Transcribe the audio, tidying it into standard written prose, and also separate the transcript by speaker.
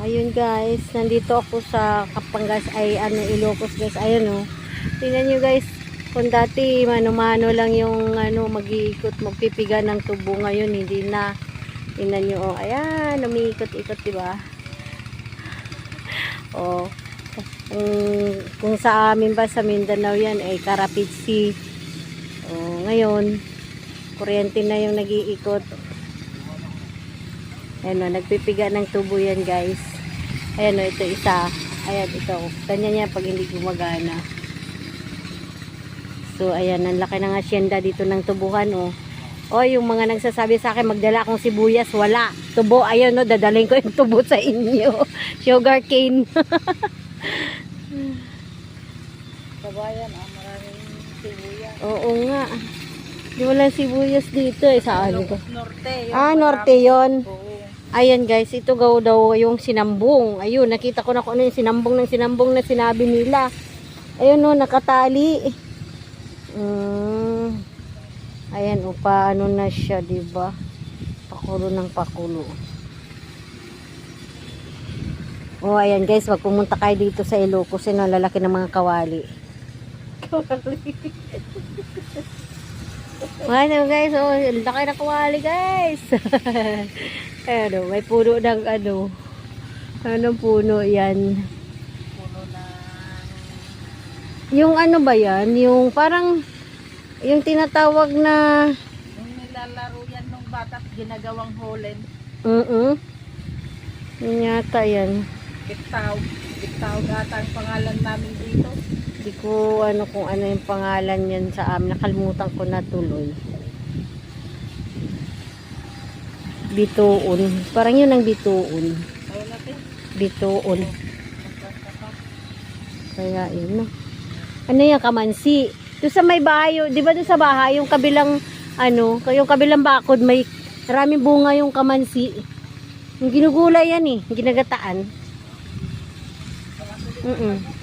Speaker 1: Ayun guys, nandito ako sa Kapanggas ay Ilocos guys. Ayun oh. Tingnan nyo guys, kung dati mano-mano lang yung mag-iikot, magpipiga ng tubo, ngayon hindi na. Tingnan nyo oh. Ayan, umiikot-ikot, diba? Oh. Kung sa amin ba sa Mindanao yan ay Karapitsi. Oh, ngayon kuryente na yung nag-iikot. Ayan o, nagpipiga ng tubo yan guys. Ayan o, ito isa. Ayan, ito. Kanya niya pag hindi gumagana. So, ayan, ang laki ng asyenda dito ng tubuhan o. O, yung mga nagsasabi sa akin, magdala akong sibuyas, wala. Tubo, ayan o, dadalhin ko yung tubo sa inyo. Sugar cane.
Speaker 2: Kabayan, maraming sibuyas.
Speaker 1: Oo nga. Di wala sibuyas dito eh. Saan ito?
Speaker 2: Norte.
Speaker 1: Norte yon.
Speaker 2: Oo.
Speaker 1: Ayan guys, ito daw yung sinambong. Ayun, nakita ko na kung ano yung sinambong na sinabi nila. Ayun o, nakatali. Ayan o, paano na siya, diba? Pakulo ng pakulo. O, ayan guys, wag pumunta kayo dito sa Ilocos. Yun ang lalaki ng mga kawali. Ano guys, oh, laki na kawali guys. Ano, may puno ng anong puno yan?
Speaker 2: Puno na.
Speaker 1: Yung ano ba yan? Yung parang yung tinatawag na
Speaker 2: Yung nilalaro yan nung bata, ginagawang holen.
Speaker 1: Yun yata yan.
Speaker 2: Bitaw. Bitaw gata ang pangalan namin dito.
Speaker 1: Hindi ko kung ano yung pangalan yan sa amin. Nakalimutan ko na tuloy. Bituon. Parang yun ang bituon.
Speaker 2: Ayaw natin.
Speaker 1: Bituon. Kaya yun, no? Ano yung kamansi? Doon sa may bahay, di ba doon sa bahay, yung kabilang, yung kabilang bakod, may maraming bunga yung kamansi. Yung ginugulay yan eh, ginagataan.